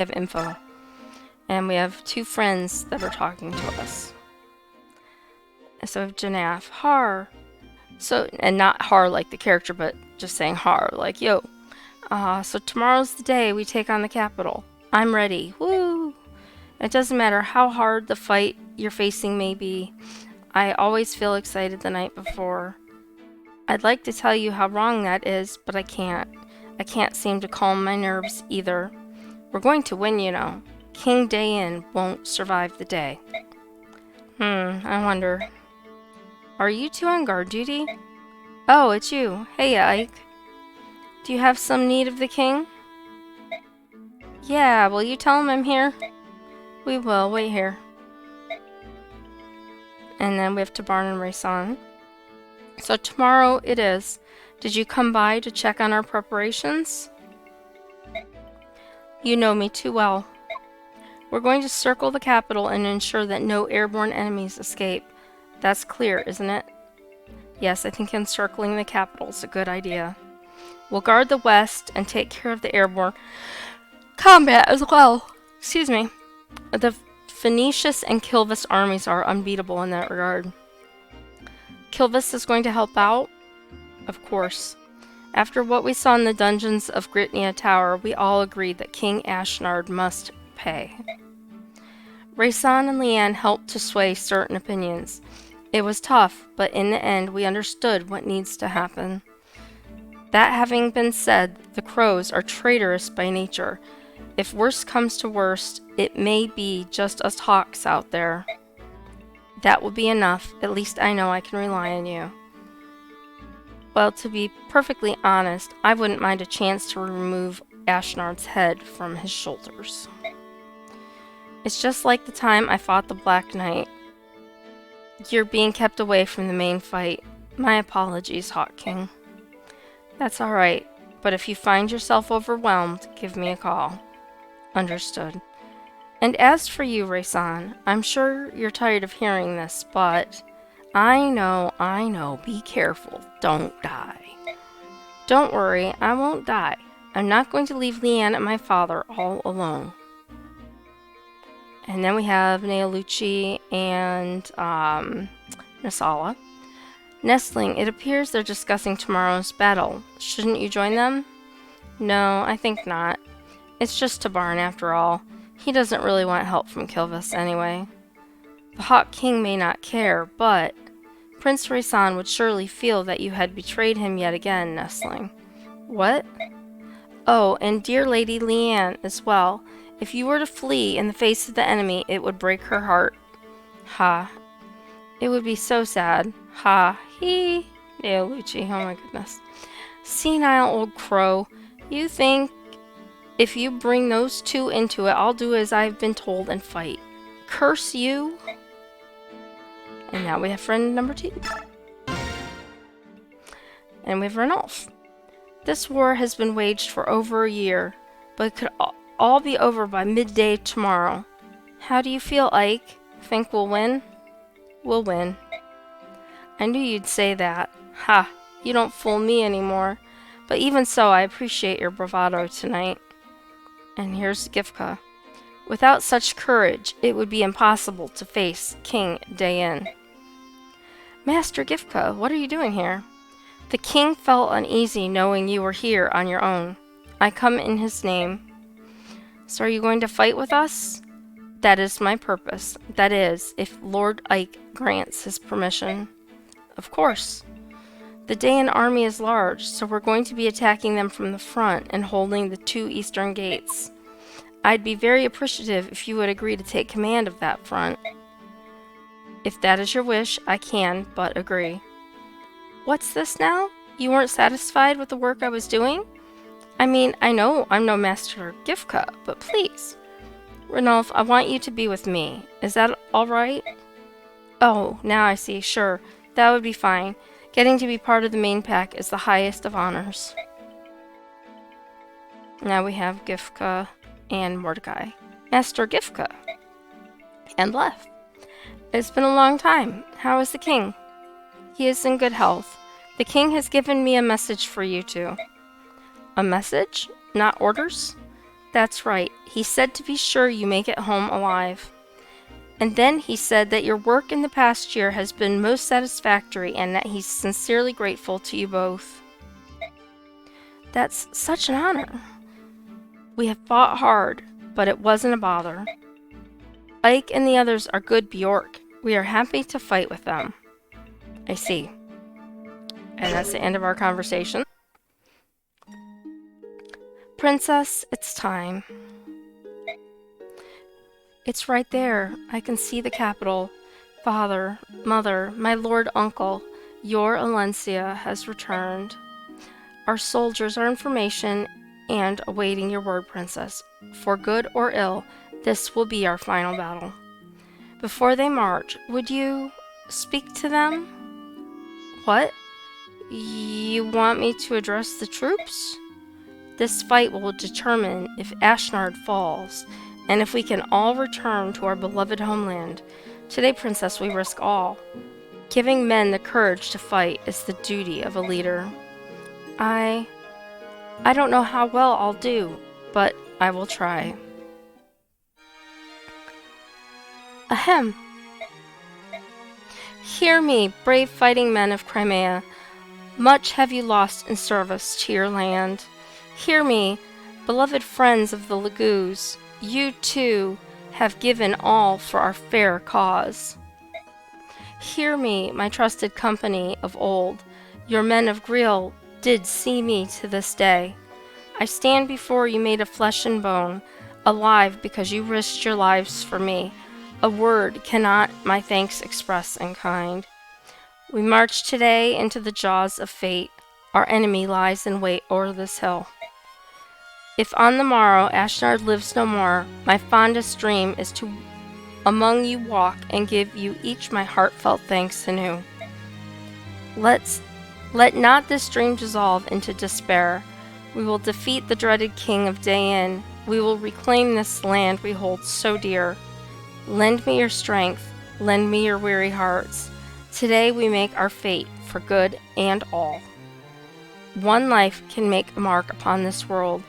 of info. And we have two friends that are talking to us. So we have Janaf, Har. So, and not Har like the character, but just saying Har, like, yo. So tomorrow's the day we take on the capital. I'm ready. Woo! It doesn't matter how hard the fight you're facing may be. I always feel excited the night before. I'd like to tell you how wrong that is, but I can't. I can't seem to calm my nerves either. We're going to win, you know. King Dayan won't survive the day. I wonder. Are you two on guard duty? Oh, it's you. Hey, Ike. Do you have some need of the king? Yeah, will you tell him I'm here? We will. Wait here. And then we have Tabarn and Raysan. So tomorrow it is. Did you come by to check on our preparations? You know me too well. We're going to circle the capital and ensure that no airborne enemies escape. That's clear, isn't it? Yes, I think encircling the capital is a good idea. We'll guard the west and take care of the airborne combat as well. Excuse me. The Phoenicius and Kilvis armies are unbeatable in that regard. Kilvis is going to help out? Of course. After what we saw in the dungeons of Gritnia Tower, we all agreed that King Ashnard must pay. Raysan and Leanne helped to sway certain opinions. It was tough, but in the end we understood what needs to happen. That having been said, the crows are traitorous by nature. If worst comes to worst, it may be just us hawks out there. That will be enough. At least I know I can rely on you. Well, to be perfectly honest, I wouldn't mind a chance to remove Ashnard's head from his shoulders. It's just like the time I fought the Black Knight. You're being kept away from the main fight. My apologies, Hawk King. That's alright, but if you find yourself overwhelmed, give me a call. Understood. And as for you, Raysan, I'm sure you're tired of hearing this, but I know, be careful, don't die. Don't worry, I won't die. I'm not going to leave Leanne and my father all alone. And then we have Neolucci and Nasala. Nestling, it appears they're discussing tomorrow's battle. Shouldn't you join them? No, I think not. It's just Tabarn after all. He doesn't really want help from Kilvis anyway. The Hawk King may not care, but Prince Raysan would surely feel that you had betrayed him yet again, Nestling. What? Oh, and dear Lady Leanne as well. If you were to flee in the face of the enemy, it would break her heart. Ha. It would be so sad. Ha. He. Neolucci, oh my goodness. Senile old crow. You think if you bring those two into it, I'll do as I've been told and fight. Curse you. And now we have friend number 2. And we have Ranulf. This war has been waged for over a year, but it could all be over by midday tomorrow. How do you feel, Ike? Think we'll win? We'll win. I knew you'd say that. Ha! You don't fool me anymore. But even so, I appreciate your bravado tonight. And here's Gifka. Without such courage, it would be impossible to face King Dayan. Master Gifka, what are you doing here? The king felt uneasy knowing you were here on your own. I come in his name. So are you going to fight with us? That is my purpose. That is, if Lord Ike grants his permission. Of course. The Dayan army is large, so we're going to be attacking them from the front and holding the 2 eastern gates. I'd be very appreciative if you would agree to take command of that front. If that is your wish, I can but agree. What's this now? You weren't satisfied with the work I was doing? I mean, I know I'm no Master Gifka, but please. Ranulf, I want you to be with me. Is that all right? Oh, now I see. Sure, that would be fine. Getting to be part of the main pack is the highest of honors. Now we have Gifka and Mordecai. Master Gifka. And left. It's been a long time. How is the king? He is in good health. The king has given me a message for you two. A message? Not orders? That's right. He said to be sure you make it home alive. And then he said that your work in the past year has been most satisfactory and that he's sincerely grateful to you both. That's such an honor. We have fought hard, but it wasn't a bother. Ike and the others are good Bjork. We are happy to fight with them. I see. And that's the end of our conversation. Princess, it's time. It's right there. I can see the capital. Father, mother, my lord uncle, your Alencia has returned. Our soldiers are information and awaiting your word, princess. For good or ill, this will be our final battle. Before they march, would you speak to them? What? You want me to address the troops? This fight will determine if Ashnard falls, and if we can all return to our beloved homeland. Today, princess, we risk all. Giving men the courage to fight is the duty of a leader. I don't know how well I'll do, but I will try. Ahem. Hear me, brave fighting men of Crimea. Much have you lost in service to your land. Hear me, beloved friends of the Lagoos. You, too, have given all for our fair cause. Hear me, my trusted company of old. Your men of Griel did see me to this day. I stand before you made of flesh and bone, alive because you risked your lives for me. A word cannot my thanks express in kind. We march today into the jaws of fate. Our enemy lies in wait o'er this hill. If on the morrow Ashnard lives no more, my fondest dream is to among you walk and give you each my heartfelt thanks anew. Let not this dream dissolve into despair. We will defeat the dreaded king of Dayin. We will reclaim this land we hold so dear. Lend me your strength, lend me your weary hearts. Today we make our fate for good and all. One life can make a mark upon this world.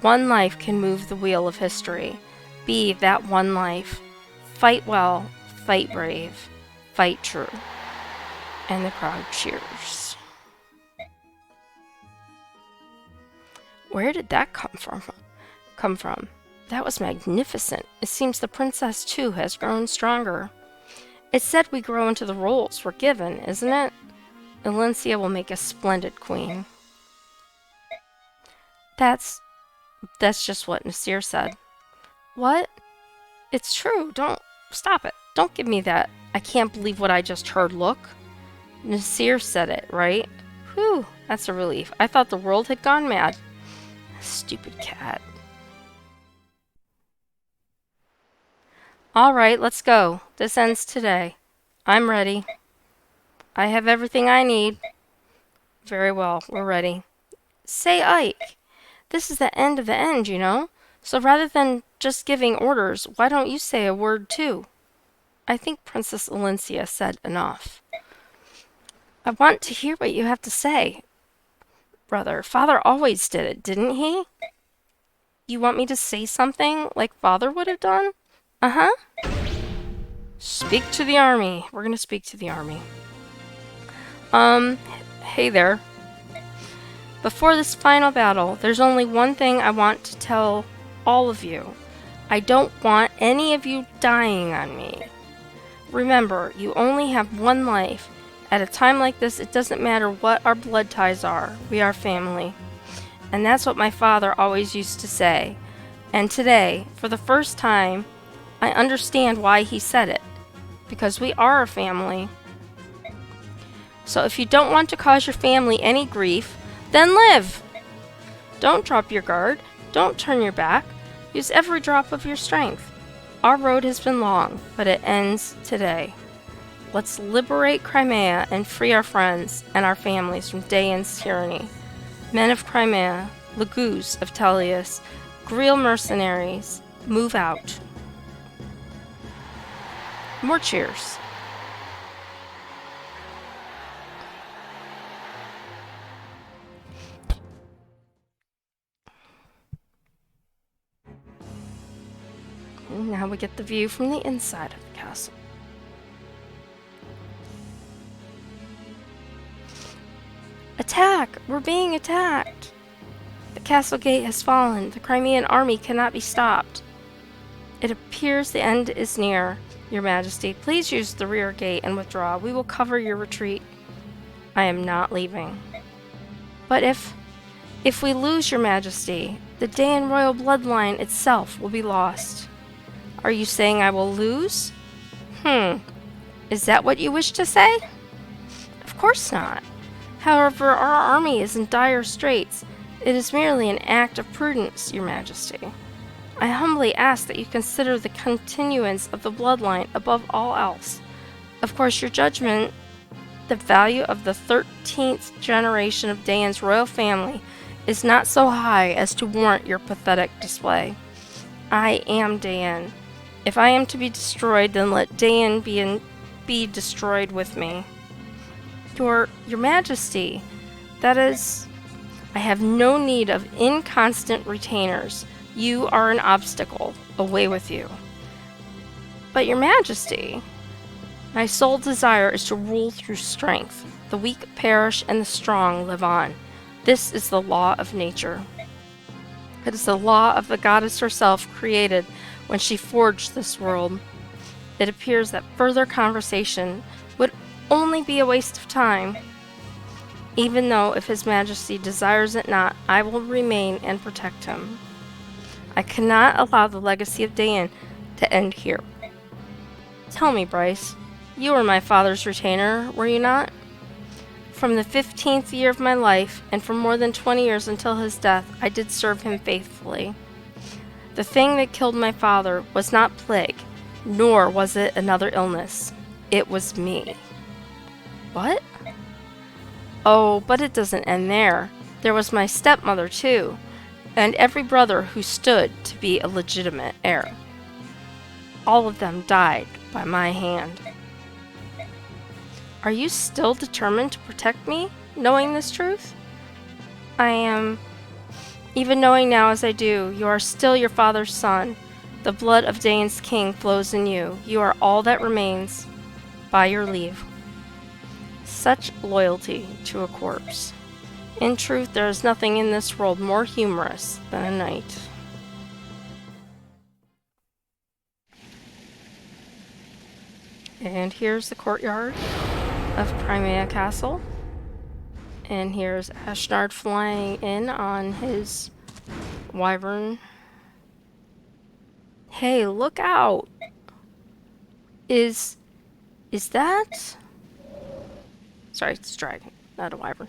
One life can move the wheel of history. Be that one life. Fight well, fight brave, fight true. And the crowd cheers. Where did that come from? That was magnificent. It seems the princess, too, has grown stronger. It's said we grow into the roles we're given, isn't it? Alencia will make a splendid queen. That's just what Nasir said. What? It's true. Don't stop it. Don't give me that. I can't believe what I just heard look. Nasir said it, right? Whew, that's a relief. I thought the world had gone mad. Stupid cat. All right, let's go. This ends today. I'm ready. I have everything I need. Very well, we're ready. Say, Ike, this is the end of the end, you know? So rather than just giving orders, why don't you say a word too? I think Princess Alencia said enough. I want to hear what you have to say. Brother, Father always did it, didn't he? You want me to say something like Father would have done? Uh-huh. Speak to the army. We're gonna speak to the army. Hey there. Before this final battle, there's only one thing I want to tell all of you. I don't want any of you dying on me. Remember, you only have one life. At a time like this, it doesn't matter what our blood ties are. We are family. And that's what my father always used to say. And today, for the first time, I understand why he said it. Because we are a family. So if you don't want to cause your family any grief, then live! Don't drop your guard. Don't turn your back. Use every drop of your strength. Our road has been long, but it ends today. Let's liberate Crimea and free our friends and our families from Dayin's tyranny. Men of Crimea, Lagoos of Tellius, Griel mercenaries, move out. More cheers. Now we get the view from the inside of the castle. Attack! We're being attacked! The castle gate has fallen. The Crimean army cannot be stopped. It appears the end is near, Your Majesty. Please use the rear gate and withdraw. We will cover your retreat. I am not leaving. But if we lose, Your Majesty, the Dayan royal bloodline itself will be lost. Are you saying I will lose? Is that what you wish to say? Of course not. However, our army is in dire straits. It is merely an act of prudence, Your Majesty. I humbly ask that you consider the continuance of the bloodline above all else. Of course, your judgment, the value of the 13th generation of Dayan's royal family, is not so high as to warrant your pathetic display. I am Dayan. If I am to be destroyed, then let Dayan be destroyed with me. Your Majesty, that is... I have no need of inconstant retainers. You are an obstacle. Away with you. But Your Majesty, my sole desire is to rule through strength. The weak perish and the strong live on. This is the law of nature. It is the law of the goddess herself created when she forged this world. It appears that further conversation would only be a waste of time. Even though, if His Majesty desires it not, I will remain and protect him. I cannot allow the legacy of Dayan to end here. Tell me, Bryce, you were my father's retainer, were you not? From the 15th year of my life, and for more than 20 years until his death, I did serve him faithfully. The thing that killed my father was not plague, nor was it another illness. It was me. What? Oh, but it doesn't end there. There was my stepmother, too, and every brother who stood to be a legitimate heir. All of them died by my hand. Are you still determined to protect me, knowing this truth? I am. Even knowing now as I do, you are still your father's son. The blood of Dayan's king flows in you. You are all that remains. By your leave. Such loyalty to a corpse. In truth, there is nothing in this world more humorous than a knight. And here's the courtyard of Crimea Castle. And here's Ashnard flying in on his wyvern. Hey, look out! Is that... Sorry, it's a dragon, not a wyvern.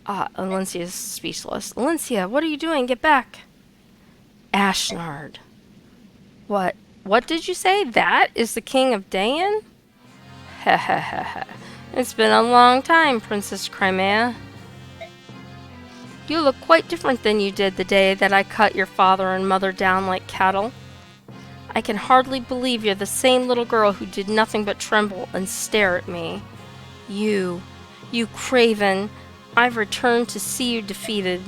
Alencia's speechless. Alencia, what are you doing? Get back! Ashnard. What did you say? That is the king of Dayan? Ha ha ha ha. It's been a long time, Princess Crimea. You look quite different than you did the day that I cut your father and mother down like cattle. I can hardly believe you're the same little girl who did nothing but tremble and stare at me. You craven, I've returned to see you defeated.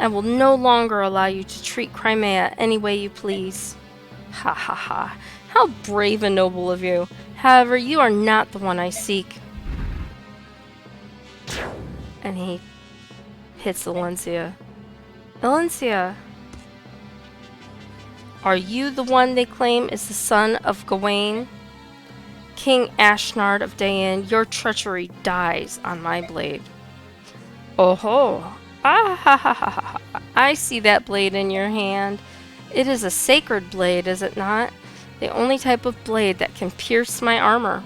I will no longer allow you to treat Crimea any way you please. Ha ha ha. How brave and noble of you. However, you are not the one I seek. And he hits Alencia. Alencia, are you the one they claim is the son of Gawain? King Ashnard of Dayan, your treachery dies on my blade. Oh ho! Ah ha ha ha ha! I see that blade in your hand. It is a sacred blade, is it not? The only type of blade that can pierce my armor.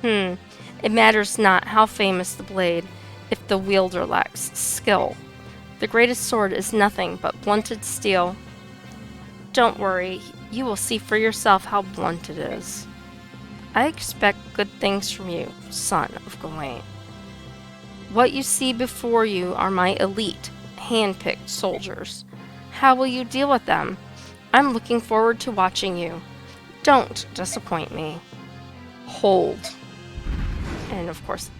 It matters not how famous the blade, if the wielder lacks skill. The greatest sword is nothing but blunted steel. Don't worry, you will see for yourself how blunt it is. I expect good things from you, son of Gawain. What you see before you are my elite, hand-picked soldiers. How will you deal with them? I'm looking forward to watching you. Don't disappoint me. Hold. And of course,